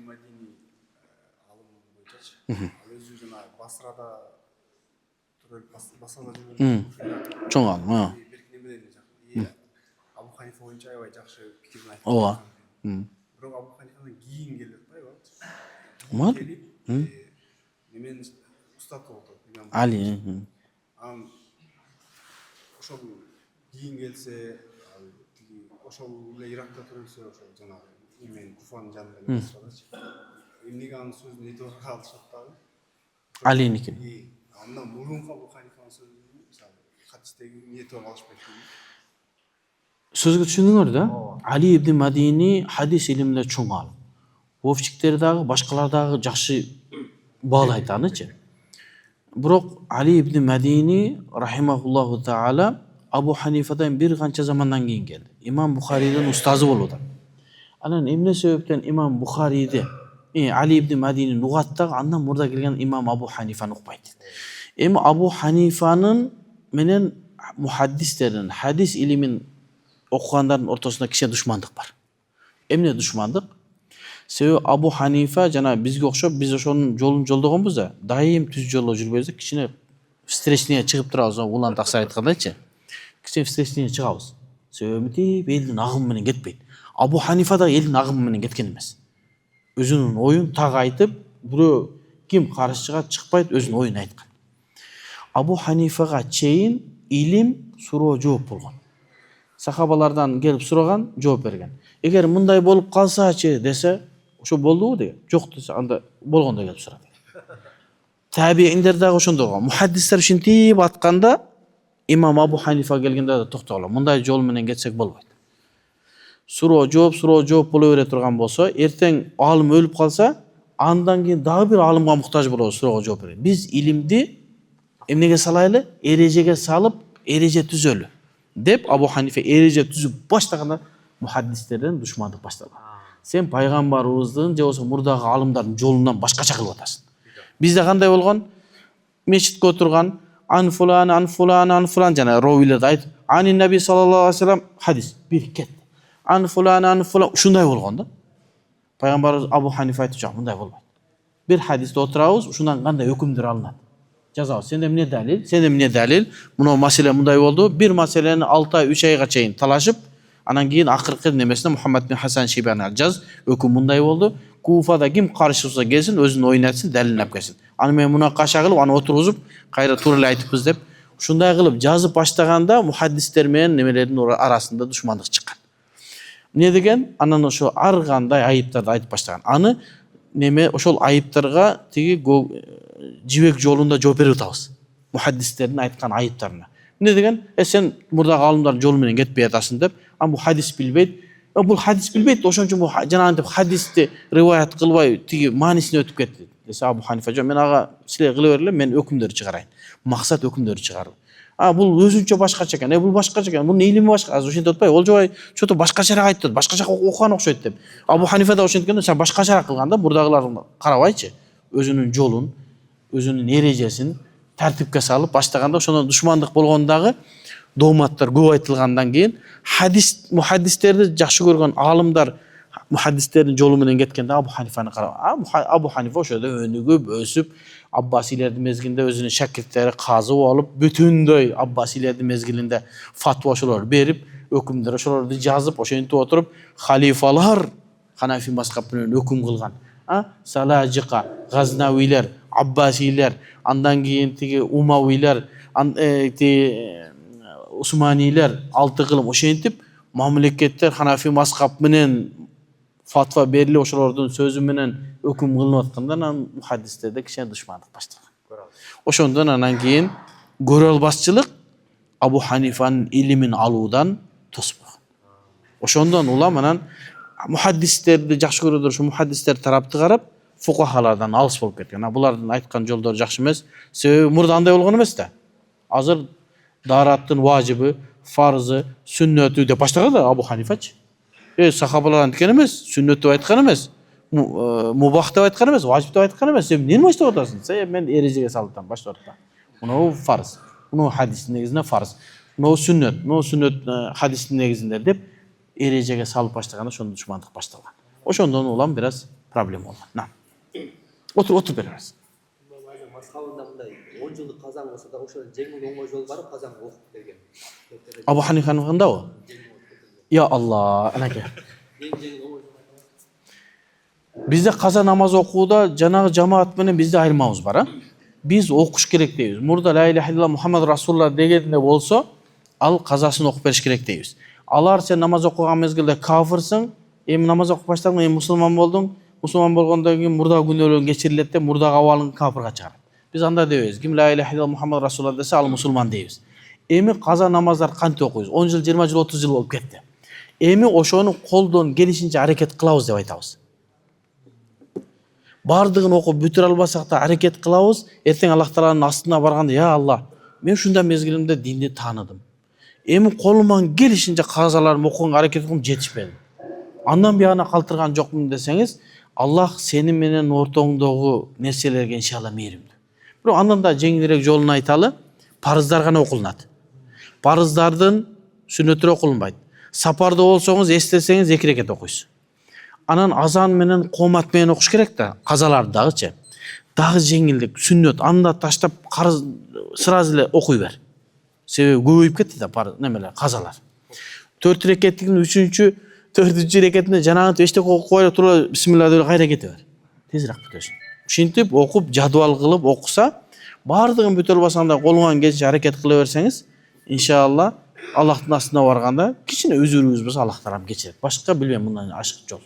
Madini alım boyunca özü jana Basrada turib Basrada жүргөн Çoğ alım, ha. bir немеден жакшы. Абу Ханифа боюнча аябай жакшы пикирин айтып. Ооба. Бирок Абу Ханифанын кийин келип атпайбы? Мал? Келип немен устат болду. Ali. Анан ошол кийин келсе, ошол эле Иракта турса, ошол жанагы эмен Куфанын жанында Басрадачы. Эмнеге анын сөзүн айтып калышат дагы? Ali'niki. Андан мурунку Абу Ханифанын сөзүн мисалы хадистеги нетип алышпайт. Sözgü düşündüңөр да? Ali ibn Madini hadis iliminde çoğ alım. Вовчиктер дагы, башкалар дагы жакшы баалайт анычы. Бирок Ali ibn Madini рахимахуллаху таала Абу Ханифадан бир канча замандан кийин келди. Имам Бухарийдин устазы болуп атат. Анан эмне себептен Имам Бухарийди Ali ibn Madini угаттагы андан мурда келген Имам Абу Ханифаны укпайт. Эми Абу Ханифанын менен мухаддистердин hadis илимин окугандардын ортосунда кичине душмандык бар. Эмне душмандык? Себеби Абу Ханифа жана бизге окшоп, биз ошонун жолун жолдогонбуз да, дайым түз жолдо жүрбөйбүз, кичине встречныйга чыгып турабыз, улан таксыр айткандайчы. Кичине встречныйга чыгабыз. Себеби мынтип элдин агымы менен кетпейт. Абу Ханифа да элдин агымы менен кеткен эмес. Өзүнүн оюн так айтып, бирөө ким каршы чыгат чыкпайт, өзүнүн оюн айткан. Абу Ханифага чейин илим суроо жооп болгон. Сахабалардан келип сураган, жооп берген. Эгер мындай болуп калсачы десе, ошо болдубу деген. Жок десе, анда болгондой келип сурат. Табииндер дагы ошондой болгон. Мухаддистер ушинтип атканда, Имам Абу Ханифа келгенде да токтогула. Мындай жол менен кетсек болбойт. Суроо жооп боло бере турган болсо, эртең алым өлүп калса, андан кийин дагы бир алымга муктаж болобуз суроого жооп берет. Биз илимди эмнеге салайлы? Эрежеге салып, эреже түзөлү деп Абу Ханифа эреже түзүп баштаганда мухаддистерден душмандык башталган. Сен пайгамбарыбыздын же болбосо мурдагы алымдардын жолунан башкача кылып атасың. Бизде кандай болгон? Мешитке отурган ан фулан жана ровилерди айтып, ани наби саллаллаху алейхи вассалам хадис бир кетти. Ан фулан ушундай болгон да. Пайгамбарыбыз Абу Ханифа айтып жок, мындай болбойт. Бир хадисте отурабыз, ушундан кандай өкүмдөр алынат? Жазабыз. Сенде эмне далил? Мына маселе мындай болду. Бир маселени 6 ай 3 айга чейин талашып, анан кийин акыркы немесинде Мухаммад бин Хасан Шибани жаз, өкүм мындай болду. Куфада ким каршы болсо келсин, өзүнүн оюн айтсын, далилин алып келсин. Аны мен мунакаша кылып, аны отургузуп, кайра туура эле айтыпбыз деп, ушундай кылып жазып баштаганда мухаддистер менен немелердин арасында душмандык чыккан. Эмне деген? Анан ошо ар кандай айыптарды айтып баштаган. Аны неме ошол айыптарга тиги жибек жолунда жооп берип атабыз. Мухаддистердин айткан айыптарына. Эмне деген? Сен мурдагы алымдардын жолу менен кетпей атасың деп, бул хадис билбейт. Бул хадис билбейт, ошон үчүн жанагынтип хадисти риваят кылбай тиги маанисине өтүп кетти. Десе Абу Ханифа жок, мен ага силер кыла бергиле, мен өкүмдөрдү чыгарайын. Максат өкүмдөрдү чыгаруу. Бул өзүнчө башкача экен. Бул башкача экен. Бунун илими башка. Ошентип атпайбы? Ол жобой чото башкачараак айтты, башкача окуган окшойт деп. Абу Ханифа да ошенткенде сен башкачараак кылган да, мурдагыларды карабайчы. Өзүнүн жолун, өзүнүн эрежесин тартипке салып баштаганда ошондон душмандык болгондагы дооматтар көп айтылгандан кийин мухаддистерди жакшы көргөн аалымдар мухаддистердин жолу менен кеткенде Абу Ханифаны карап, Абу Ханифа ошодо өнүгүп, өсүп, Аббасилердин мезгилинде өзүнүн шакирттери казы болуп, бүтүндөй Аббасилердин мезгилинде фатва ошолор берип, өкүмдөр ошолорду жазып, ошентип отуруп, халифалар Ханафи мазхаб менен өкүм кылган. Салажика, Газнавилер, Аббасилер, андан кийин тиги Умавилер, Усманилер, алты кылым ошентип мамлекеттер Ханафи мазхаб менен фатва берилип, ошолордун сөзү менен өкүм кылынып атканда, анан мухаддистерде кичине душмандык башталган. Ошондон анан кийин көрө албашчылык Абу Ханифанын илимин алуудан тоспогон. Ошондон улам анан мухаддистерди жакшы көрөдүр, ошо мухаддистер тарапты карап, фукахалардан алыс болуп кеткен. Булардын айткан жолдору жакшы эмес. Себеби мурда андай болгон эмес да. Азыр дараттын важибы, фарзы, сүннөтү деп баштаган да Абу Ханифачы. Сахабалар анткен эмес, сүннөт деп айткан эмес, мубах деп айткан эмес, важиб деп айткан эмес. Сен эмнени баштап атасың? Сен мен эрежеге салыптан баштап атам. Мунау фарз, мунау хадистин негизинде фарз, мунау сүннөт хадистин негизинде деп эрежеге салып баштаганда ошондо душмандык башталган. Ошондон улам бираз Проблема болмайды. На. Отур беребиз. Мазхабында мындай 10 жылдык казан болсо да ошол жеңил оңой жол барып казанга окуп берген. Абу Ханифанын кандабы? Я Алла, анаке. Жеңил оңой жол. Бизде каза намаз окууда жанагы жамаат менен бизде айырмабыз бар, а? Биз окуш керек дейбиз. Мурда ла иляха илlallah Мухаммад Расулуллах дегенде болсо, ал казасын окуп бериш керек дейбиз. Алар сен намаз окуган мезгилде кафырсың, эми намаз окуп баштадың, эми мусулман болдуң. Мусулман болгондон кийин мурдагы күнөөлөрүң кечирилет деп мурдагы абалың кафырга чыгарат. Биз андай дебейбиз. Ким ла иляха илlallah Мухаммад Расулуллах десе, ал мусулман дейбиз. Эми каза намаздар кантип окуйбуз? 10 жыл, 20 жыл, 30 жыл болуп кетти. Эми ошону колдон келишинче аракет кылабыз деп айтабыз. Бардыгын окуп бүтүрө албасак да аракет кылабыз. Эртең Аллах Тааланын астына барганда, я Алла, мен ушундай мезгилимде динди тааныдым. Эми колуман келишинче казаларымды окуганга аракет кылып жетишпеди. Андан бияна калтырган жокмун десеңиз, Аллах сени менен ортоңдогу нерселерге иншалла мээримдүү. Бирок андан да жеңилирээк жолун айталы, парыздар гана окулунат. Парыздардын сүннөттөрү окулунбайт. Сапарда болсоңуз эстесеңиз 2 рекет окуйсуз. Анан азан менен коомат менен окуш керек да, казаларды дагычы. Дагы жеңилдик, сүннөт, анда таштап карыз сразу эле окуй бер. Себеби көбөйүп кетти да немелер, казалар. 4 рекеттигин 3-чү, 4-чү рекетинде жанагы эчтеке окуп коюп туруп бисмилла деп кайра кете бер. Тезирээк бүтөсүн. Ушинтип окуп, жадвал кылып окуса, бардыгын бүтө албасаңда колуңан келишинче аракет кыла берсеңиз, иншалла Аллахтын астына барганда кичине өзүрүбүз болсо Аллах Таалам кечирет. Башка билбейм мындан ашык жол.